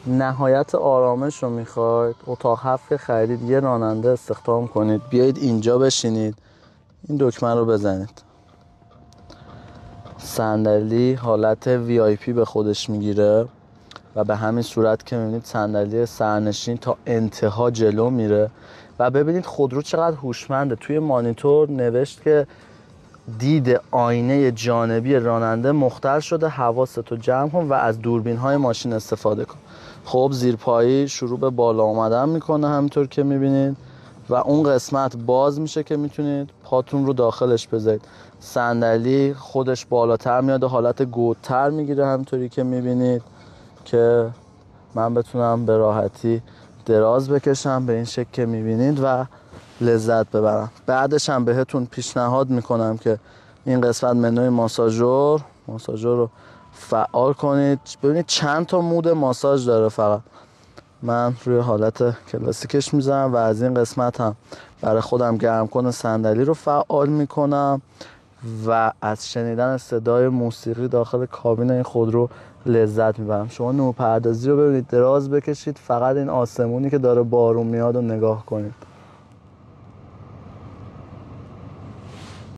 نهایت آرامش رو میخواید، اتاق 7 که خریدید یه راننده استخدام کنید، بیایید اینجا بشینید، این دکمه رو بزنید. صندلی حالت VIP به خودش میگیره و به همین صورت که میبینید صندلی سرنشین تا انتها جلو میره و ببینید خودرو چقدر هوشمنده. توی مانیتور نوشت که دید آینه جانبی راننده مختل شده، حواستو جمع کن و از دوربین های ماشین استفاده کن. خب زیرپایی شروع به بالا آمدن میکنه همینطور که میبینید و اون قسمت باز میشه که میتونید پاتون رو داخلش بذارید. صندلی خودش بالاتر میاد و حالت گودتر میگیره همینطوری که میبینید که من بتونم به راحتی دراز بکشم به این شکل که میبینید و لذت ببرم. بعدش هم بهتون پیشنهاد میکنم که این قسمت منوی ماساژور رو فعال کنید. ببینید چند تا مود ماساژ داره. فقط من روی حالت کلاسیکش میذارم و از این قسمت هم برای خودم گرم کنه صندلی رو فعال میکنم و از شنیدن صدای موسیقی داخل کابین این خودرو لذت میبرم. شما نورپردازی رو ببینید، دراز بکشید، فقط این آسمونی که داره بارون میاد رو نگاه کنید.